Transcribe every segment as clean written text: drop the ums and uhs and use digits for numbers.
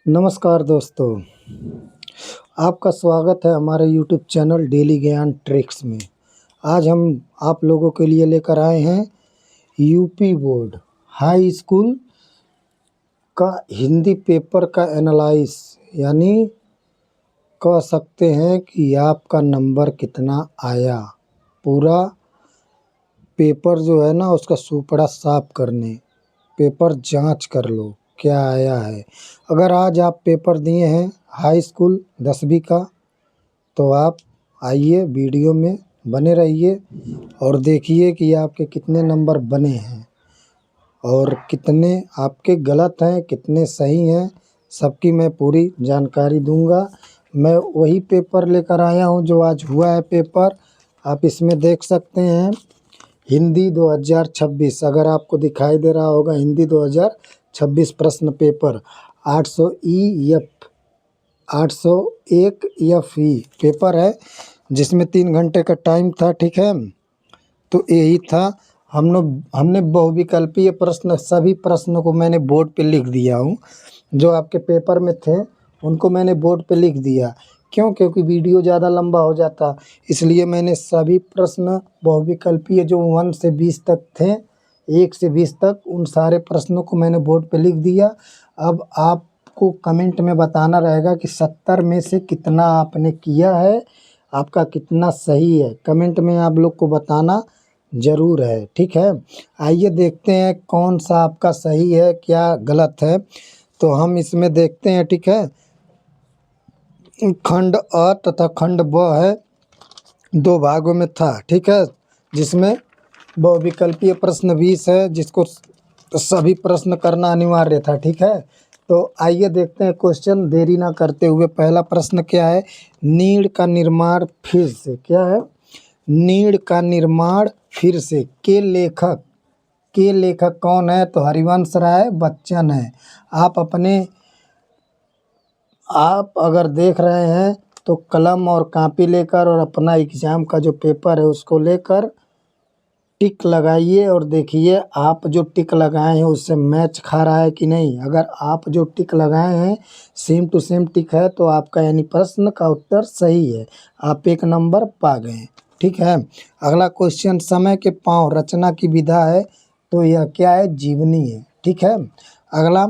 नमस्कार दोस्तों, आपका स्वागत है हमारे यूट्यूब चैनल डेली ज्ञान ट्रिक्स में। आज हम आप लोगों के लिए लेकर आए हैं यूपी बोर्ड हाई स्कूल का हिंदी पेपर का एनालाइज, यानी कह सकते हैं कि आपका नंबर कितना आया। पूरा पेपर जो है ना उसका सुपड़ा साफ करने, पेपर जांच कर लो क्या आया है। अगर आज आप पेपर दिए हैं हाई स्कूल 10वीं का, तो आप आइए वीडियो में बने रहिए और देखिए कि आपके कितने नंबर बने हैं और कितने आपके गलत हैं, कितने सही हैं। सबकी मैं पूरी जानकारी दूंगा। मैं वही पेपर लेकर आया हूं जो आज हुआ है पेपर। आप इसमें देख सकते हैं हिंदी 2026, अगर आपको दिखाई दे रहा होगा हिंदी 2026 प्रश्न पेपर 800 EF 801 EFE पेपर है, जिसमें 3 घंटे का टाइम था। ठीक है, तो यही था। हमने बहुविकल्पीय प्रश्न, सभी प्रश्नों को मैंने बोर्ड पे लिख दिया हूँ। जो आपके पेपर में थे उनको मैंने बोर्ड पे लिख दिया। क्यों? क्योंकि वीडियो ज़्यादा लंबा हो जाता, इसलिए मैंने सभी प्रश्न बहुविकल्पीय जो 1 से 20 तक थे, 1 से 20 तक, उन सारे प्रश्नों को मैंने बोर्ड पे लिख दिया। अब आपको कमेंट में बताना रहेगा कि 70 में से कितना आपने किया है, आपका कितना सही है। कमेंट में आप लोग को बताना ज़रूर है। ठीक है, आइए देखते हैं कौन सा आपका सही है क्या गलत है। तो हम इसमें देखते हैं। ठीक है, खंड अ तथा खंड ब है, 2 भागों में था। ठीक है, जिसमें बहुविकल्पीय प्रश्न 20 है, जिसको सभी प्रश्न करना अनिवार्य था। ठीक है, तो आइए देखते हैं क्वेश्चन, देरी ना करते हुए। पहला प्रश्न क्या है? नीड़ का निर्माण फिर से, क्या है? नीड़ का निर्माण फिर से के लेखक कौन है? तो हरिवंश राय बच्चन है। आप अगर देख रहे हैं तो कलम और कॉपी लेकर और अपना एग्ज़ाम का जो पेपर है उसको लेकर टिक लगाइए और देखिए आप जो टिक लगाए हैं उससे मैच खा रहा है कि नहीं। अगर आप जो टिक लगाए हैं सेम टू सेम टिक है तो आपका यानी प्रश्न का उत्तर सही है, आप 1 नंबर पा गए। ठीक है, अगला क्वेश्चन, समय के पाँव रचना की विधा है, तो यह क्या है? जीवनी है। ठीक है, अगला,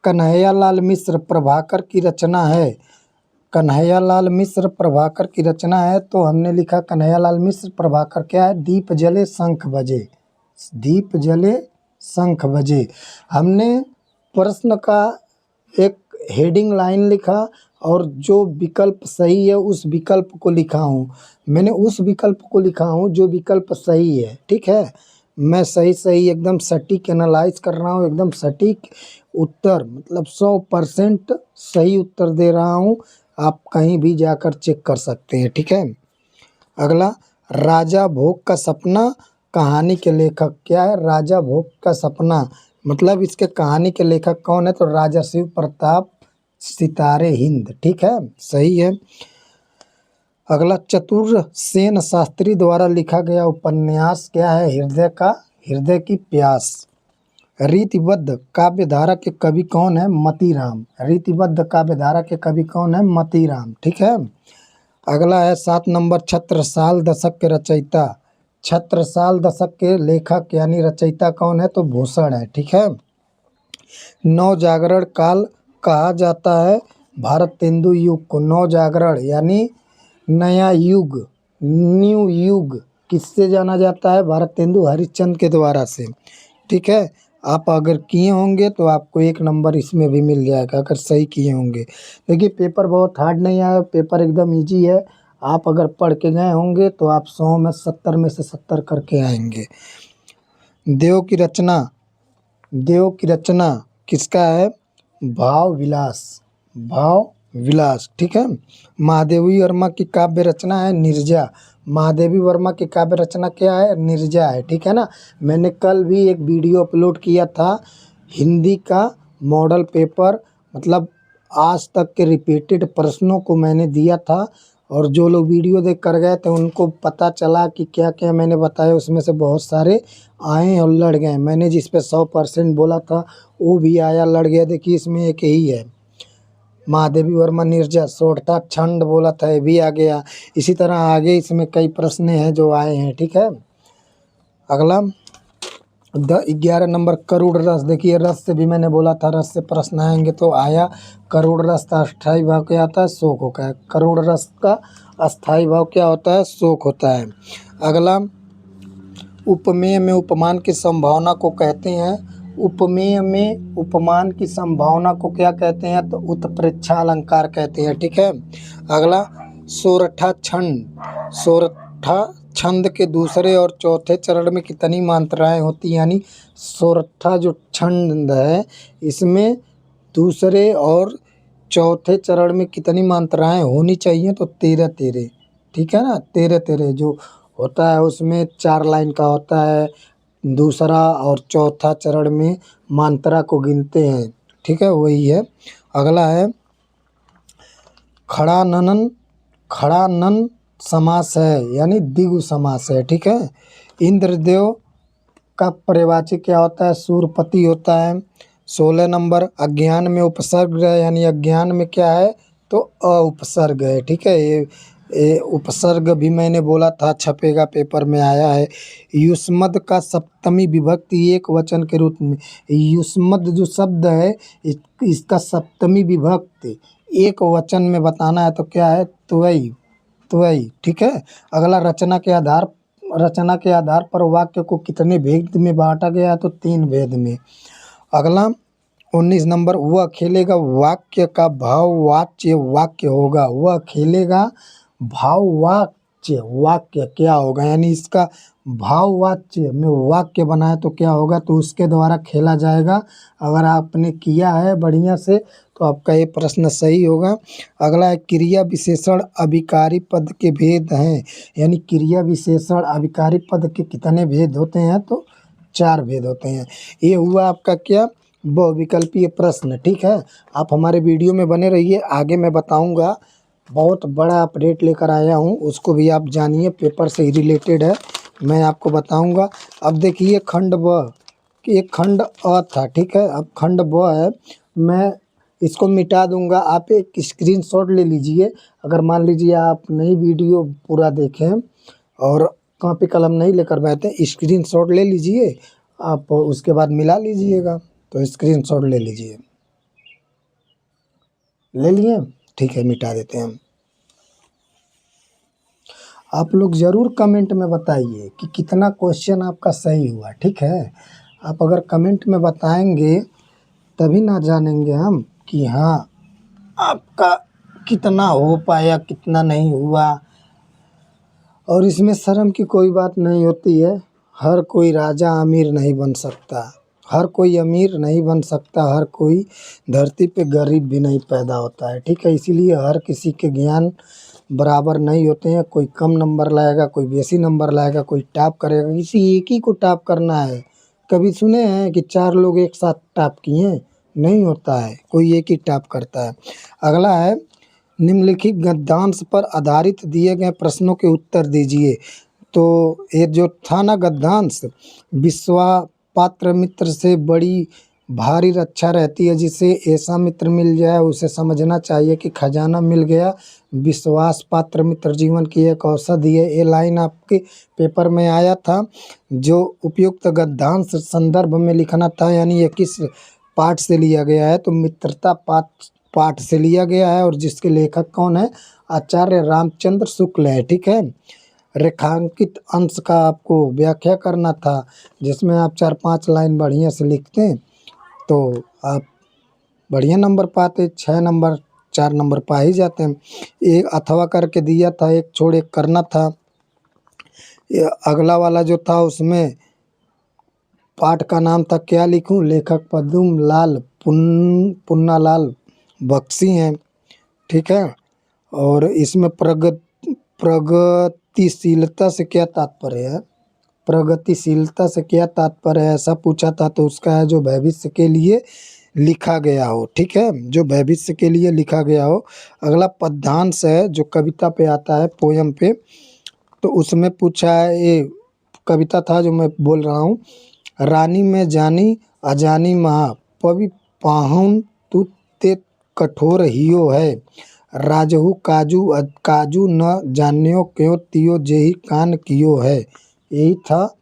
कन्हैयालाल मिश्र प्रभाकर की रचना है। कन्हैयालाल मिश्र प्रभाकर की रचना है, तो हमने लिखा कन्हैयालाल मिश्र प्रभाकर क्या है? दीप जले शंख बजे, दीप जले शंख बजे। हमने प्रश्न का एक हेडिंग लाइन लिखा और जो विकल्प सही है उस विकल्प को लिखा हूँ। मैंने उस विकल्प को लिखा हूँ जो विकल्प सही है। ठीक है, मैं सही एकदम सटीक एनालाइज कर रहा हूँ, एकदम सटीक उत्तर, मतलब 100% सही उत्तर दे रहा हूँ। आप कहीं भी जाकर चेक कर सकते हैं। ठीक है, अगला, राजा भोग का सपना कहानी के लेखक क्या है? राजा भोग का सपना, मतलब इसके कहानी के लेखक कौन है? तो राजा शिव प्रताप सितारे हिंद। ठीक है, सही है। अगला, चतुरसेन शास्त्री द्वारा लिखा गया उपन्यास क्या है? हृदय की प्यास। रीतिबद्ध काव्यधारा के कवि कौन है? मतीराम। रीतिबद्ध काव्यधारा के कवि कौन है? मतीराम। ठीक है, अगला है 7 नंबर, छत्रसाल दशक के रचयिता। छत्रसाल दशक के लेखक यानी रचयिता कौन है? तो भूषण है। ठीक है, नवजागरण काल कहा जाता है भारतेंदु युग को। नवजागरण यानी नया युग, न्यू युग किससे जाना जाता है? भारतेंदु हरिश्चंद्र के द्वारा से। ठीक है, आप अगर किए होंगे तो आपको 1 नंबर इसमें भी मिल जाएगा, अगर सही किए होंगे। देखिए पेपर बहुत हार्ड नहीं आया, पेपर एकदम इजी है। आप अगर पढ़ के गए होंगे तो आप 100 में 70 में से 70 करके आएंगे। देव की रचना, देव की रचना किसका है? भाव विलास, भाव विलास। ठीक है, महादेवी वर्मा की काव्य रचना है नीरजा। महादेवी वर्मा की काव्य रचना क्या है? नीरजा है। ठीक है ना, मैंने कल भी एक वीडियो अपलोड किया था हिंदी का मॉडल पेपर, मतलब आज तक के रिपीटेड प्रश्नों को मैंने दिया था और जो लोग वीडियो देख कर गए थे उनको पता चला कि क्या क्या मैंने बताया, उसमें से बहुत सारे आए और लड़ गए। मैंने जिस पे 100% बोला था वो भी आया, लड़ गया। देखिए इसमें एक ही है, महादेवी वर्मा निर्जा, सोरठा छंद बोला था, ये भी आ गया। इसी तरह आगे इसमें कई प्रश्न हैं जो आए हैं, ठीक है। अगला 11 नंबर करुड़ रस। देखिए रस से भी मैंने बोला था रस से प्रश्न आएंगे, तो आया करुड़ रस का अस्थाई भाव क्या होता है, शोक होता है। करुड़ रस का अस्थाई भाव क्या होता है, शोक होता है। अगला उपमेय में उपमान की संभावना को कहते हैं। उपमेय में उपमान की संभावना को क्या कहते हैं, तो उत्प्रेक्षा अलंकार कहते हैं, ठीक है। अगला सोरठा छंद। सोरठा छंद के दूसरे और चौथे चरण में कितनी मात्राएं होती हैं, यानी सोरठा जो छंद है इसमें दूसरे और चौथे चरण में कितनी मात्राएं होनी चाहिए, तो 13-13, ठीक है ना। 13-13 जो होता है उसमें 4 लाइन का होता है, दूसरा और चौथा चरण में मात्रा को गिनते हैं, ठीक है, वही है। अगला है खड़ानन। खड़ानन समास है, यानी द्विगु समास है, ठीक है। इंद्रदेव का पर्यवाची क्या होता है, सूर्यपति होता है। 16 नंबर अज्ञान में उपसर्ग है, यानी अज्ञान में क्या है, तो उपसर्ग है, ठीक है। ये उपसर्ग भी मैंने बोला था, छपेगा, पेपर में आया है। युष्मद का सप्तमी विभक्ति एक वचन के रूप में। युष्मद जो शब्द है इसका सप्तमी विभक्ति एक वचन में बताना है, तो क्या है, त्वयी। त्वयी, ठीक है। अगला रचना के आधार पर वाक्य को कितने भेद में बांटा गया है, तो 3 भेद में। अगला 19 नंबर वह खेलेगा वाक्य का भाववाच्य वाक्य होगा। वह खेलेगा भाववाच्य वाक्य क्या होगा, यानी इसका भाववाच्य में वाक्य बनाए तो क्या होगा, तो उसके द्वारा खेला जाएगा। अगर आपने किया है बढ़िया से तो आपका ये प्रश्न सही होगा। अगला है क्रिया विशेषण अभिकारी पद के भेद हैं, यानी क्रिया विशेषण अभिकारी पद के कितने भेद होते हैं, तो 4 भेद होते हैं। ये हुआ आपका क्या, बहुविकल्पीय प्रश्न, ठीक है। आप हमारे वीडियो में बने रहिए, आगे मैं बताऊंगा। बहुत बड़ा अपडेट लेकर आया हूँ, उसको भी आप जानिए, पेपर से ही रिलेटेड है, मैं आपको बताऊंगा। अब देखिए खंड ब, एक खंड अ था, ठीक है। अब खंड ब है, मैं इसको मिटा दूंगा, आप एक स्क्रीनशॉट ले लीजिए। अगर मान लीजिए आप नहीं वीडियो पूरा देखें और कॉपी कलम नहीं लेकर बैठे, स्क्रीनशॉट ले लीजिए, आप उसके बाद मिला लीजिएगा। तो स्क्रीनशॉट ले लीजिए, ले लिए, ठीक है, मिटा देते हैं हम। आप लोग ज़रूर कमेंट में बताइए कि कितना क्वेश्चन आपका सही हुआ, ठीक है। आप अगर कमेंट में बताएंगे तभी ना जानेंगे हम कि हाँ आपका कितना हो पाया, कितना नहीं हुआ। और इसमें शर्म की कोई बात नहीं होती है। हर कोई राजा अमीर नहीं बन सकता, हर कोई अमीर नहीं बन सकता, हर कोई धरती पे गरीब भी नहीं पैदा होता है, ठीक है। इसीलिए हर किसी के ज्ञान बराबर नहीं होते हैं। कोई कम नंबर लाएगा, कोई बेसी नंबर लाएगा, कोई टॉप करेगा, किसी एक ही को टॉप करना है। कभी सुने हैं कि 4 लोग एक साथ टॉप किए, नहीं होता है, कोई एक ही टॉप करता है। अगला है निम्नलिखित गद्यांश पर आधारित दिए गए प्रश्नों के उत्तर दीजिए। तो ये जो था ना गद्यांश, विश्वा पात्र मित्र से बड़ी भारी रक्षा रहती है, जिसे ऐसा मित्र मिल जाए उसे समझना चाहिए कि खजाना मिल गया। विश्वास पात्र मित्र जीवन की एक औषधि है। ये लाइन आपके पेपर में आया था। जो उपयुक्त गद्यांश संदर्भ में लिखना था, यानी ये किस पाठ से लिया गया है, तो मित्रता पाठ से लिया गया है, और जिसके लेखक कौन है, आचार्य रामचंद्र शुक्ल है, ठीक है। रेखांकित अंश का आपको व्याख्या करना था, जिसमें आप 4-5 लाइन बढ़िया से लिखते तो आप बढ़िया नंबर पाते। 6 नंबर 4 नंबर पा ही जाते हैं। एक अथवा करके दिया था, एक छोड़ एक करना था। ये अगला वाला जो था उसमें पाठ का नाम था, क्या लिखूं, लेखक पद्म लाल पुन्नालाल बख्शी हैं, ठीक है। और इसमें प्रगतिशीलता से क्या तात्पर्य है, प्रगतिशीलता से क्या तात्पर्य है, ऐसा पूछा था। तो उसका है जो भविष्य के लिए लिखा गया हो, ठीक है, जो भविष्य के लिए लिखा गया हो। अगला पद्यांश है जो कविता पे आता है, पोयम पे। तो उसमें पूछा है, ये कविता था जो मैं बोल रहा हूँ। रानी में जानी अजानी महा पवि पाहुन तू ते कठोर हियो है, राजहु काजू न जान्यो क्यों तियो जेहि कान कियो है। यही था,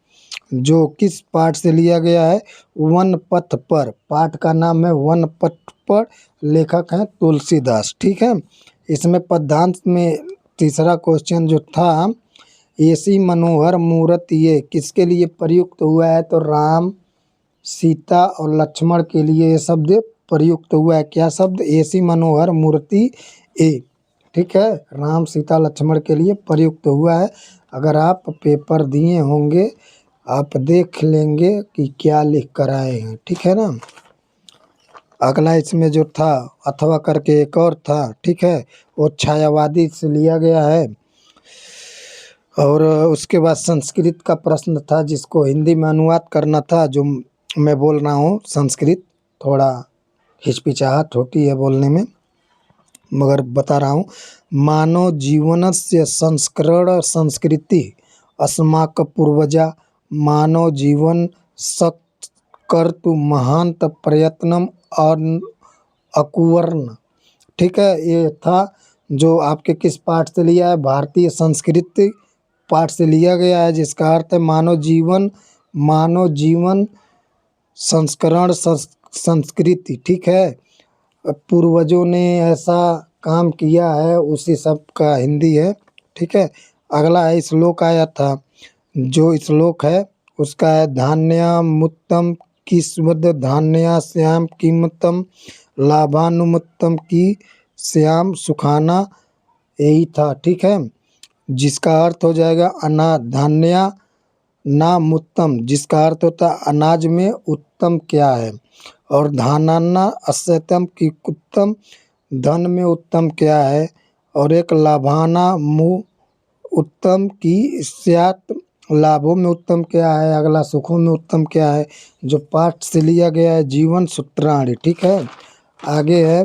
जो किस पाठ से लिया गया है? वन पथ पर। पाठ का नाम है वन पथ पर, लेखक हैं तुलसीदास। ठीक है, इसमें पद्यांश में तीसरा क्वेश्चन जो था, ऐसी मनोहर मूरत ये किसके लिए प्रयुक्त हुआ है? तो राम, सीता और लक्ष्मण के लिए ये शब्द प्रयुक्त हुआ है। क्या शब्द? ऐसी मनोहर मूर्ति ए। ठीक है, राम, सीता, लक्ष्मण के लिए प्रयुक्त हुआ है। अगर आप पेपर दिए होंगे, आप देख लेंगे कि क्या लिख कर आए हैं। ठीक है ना। अगला इसमें जो था, अथवा करके एक और था। ठीक है, वो छायावादी से लिया गया है। और उसके बाद संस्कृत का प्रश्न था, जिसको हिंदी में अनुवाद करना था। जो मैं बोल रहा हूँ संस्कृत, थोड़ा हिचकिचाहट होती है बोलने में, मगर बता रहा हूँ। मानव जीवनस्य संस्करण संस्कृति अस्माक पूर्वजा मानव जीवन कर्तु महांत प्रयत्नम अकुवर्ण। ठीक है, ये था जो आपके किस पाठ से लिया है? भारतीय संस्कृति पाठ से लिया गया है, जिसका अर्थ है मानव जीवन संस्करण संस्कृति। ठीक है, पूर्वजों ने ऐसा काम किया है, उसी सब का हिंदी है। ठीक है, अगला है श्लोक आया था। जो श्लोक है उसका है, धान्यामुत्तम किस्वद धान्या श्याम कीमतम लाभानुमुत्तम की श्याम सुखाना। यही था। ठीक है, जिसका अर्थ हो जाएगा धान्या नाम उत्तम, जिसका अर्थ होता है अनाज में उत्तम क्या है। और धानाना असत्यम की उत्तम, धन में उत्तम क्या है। और एक लाभाना उत्तम की स्यात्, लाभों में उत्तम क्या है। अगला सुखों में उत्तम क्या है, जो पाठ से लिया गया है जीवन सूत्राणि। ठीक है, आगे है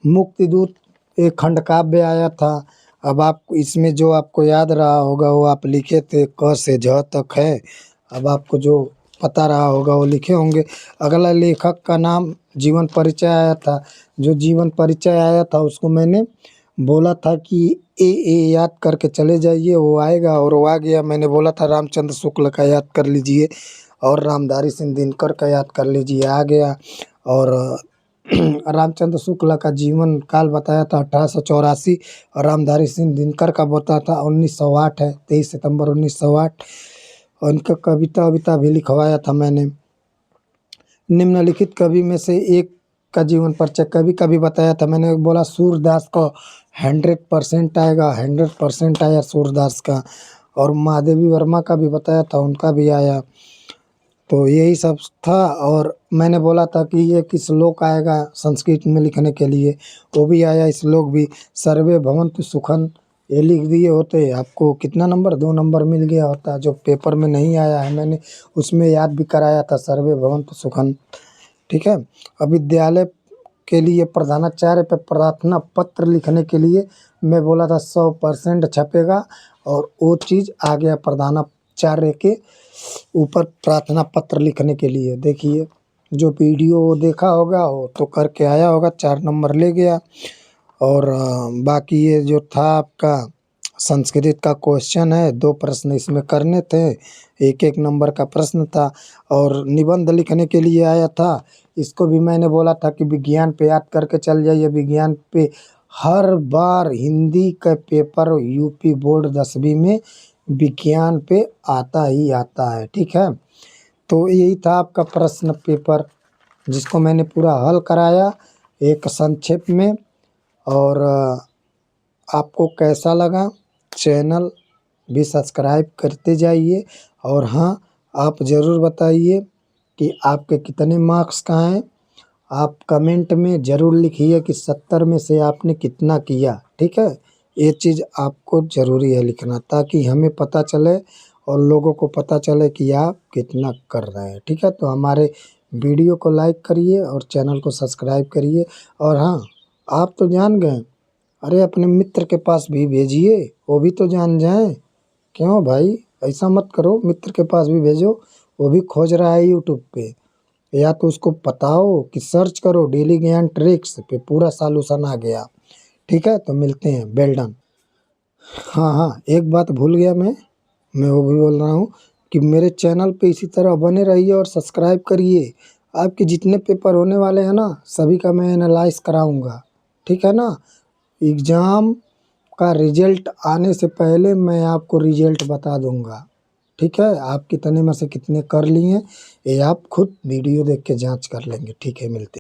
मुक्तिदूत, एक खंड काव्य आया था। अब आप इसमें जो आपको याद रहा होगा वो आप लिखे थे, क से झ तक है। अब आपको जो पता रहा होगा वो लिखे होंगे। अगला लेखक का नाम, जीवन परिचय आया था। जो जीवन परिचय आया था उसको मैंने बोला था कि ए याद करके चले जाइए, वो आएगा, और वो आ गया। मैंने बोला था रामचंद्र शुक्ल का याद कर लीजिए और रामधारी सिंह दिनकर का याद कर लीजिए, आ गया। और रामचंद्र शुक्ल का जीवन काल बताया था 1884, और रामधारी सिंह दिनकर का बताया था 1908 है, 23 सितंबर 1908। और उनका कविता भी लिखवाया था मैंने। निम्नलिखित कवि में से एक का जीवन परिचय कभी बताया था मैंने। बोला सूरदास का 100% आएगा, 100% आया सूरदास का। और महादेवी वर्मा का भी बताया था, उनका भी आया। तो यही सब था। और मैंने बोला था कि ये किस श्लोक आएगा संस्कृत में लिखने के लिए, वो भी आया श्लोक भी। सर्वे भवन्तु सुखन, ये लिख दिए होते, आपको कितना नंबर? 2 नंबर मिल गया होता। जो पेपर में नहीं आया है मैंने उसमें याद भी कराया था, सर्वे भवन्तु सुखन। ठीक है, अब विद्यालय के लिए प्रधानाचार्य पे प्रार्थना पत्र लिखने के लिए मैं बोला था 100% छपेगा, और वो चीज़ आ गया प्रधानाचार्य के ऊपर प्रार्थना पत्र लिखने के लिए। देखिए, जो वीडियो देखा होगा वो तो करके आया होगा, 4 नंबर ले गया। और बाकी ये जो था आपका संस्कृत का क्वेश्चन है, 2 प्रश्न इसमें करने थे, 1-1 नंबर का प्रश्न था। और निबंध लिखने के लिए आया था, इसको भी मैंने बोला था कि विज्ञान पे याद करके चल जाइए। विज्ञान पे हर बार हिंदी का पेपर यूपी बोर्ड 10वीं में विज्ञान पे आता ही आता है। ठीक है, तो यही था आपका प्रश्न पेपर, जिसको मैंने पूरा हल कराया एक संक्षेप में। और आपको कैसा लगा? चैनल भी सब्सक्राइब करते जाइए। और हाँ, आप ज़रूर बताइए कि आपके कितने मार्क्स का हैं। आप कमेंट में ज़रूर लिखिए कि 70 में से आपने कितना किया। ठीक है, ये चीज़ आपको ज़रूरी है लिखना, ताकि हमें पता चले और लोगों को पता चले कि आप कितना कर रहे हैं। ठीक है, तो हमारे वीडियो को लाइक करिए और चैनल को सब्सक्राइब करिए। और हाँ, आप तो जान गए, अरे अपने मित्र के पास भी भेजिए, वो भी तो जान जाएं। क्यों भाई, ऐसा मत करो, मित्र के पास भी भेजो, वो भी खोज रहा है यूट्यूब पे। या तो उसको बताओ कि सर्च करो डेली ज्ञान ट्रिक्स पे, पूरा सॉल्यूशन आ गया। ठीक है, तो मिलते हैं, वेल डन। हाँ हाँ, एक बात भूल गया मैं वो भी बोल रहा हूँ कि मेरे चैनल पे इसी तरह बने रहिए और सब्सक्राइब करिए। आपके जितने पेपर होने वाले हैं ना, सभी का मैं एनालाइज कराऊंगा। ठीक है ना, एग्ज़ाम का रिजल्ट आने से पहले मैं आपको रिजल्ट बता दूंगा। ठीक है, आप कितने में से कितने कर लिए ये आप खुद वीडियो देख के जांच कर लेंगे। ठीक है, मिलते हैं।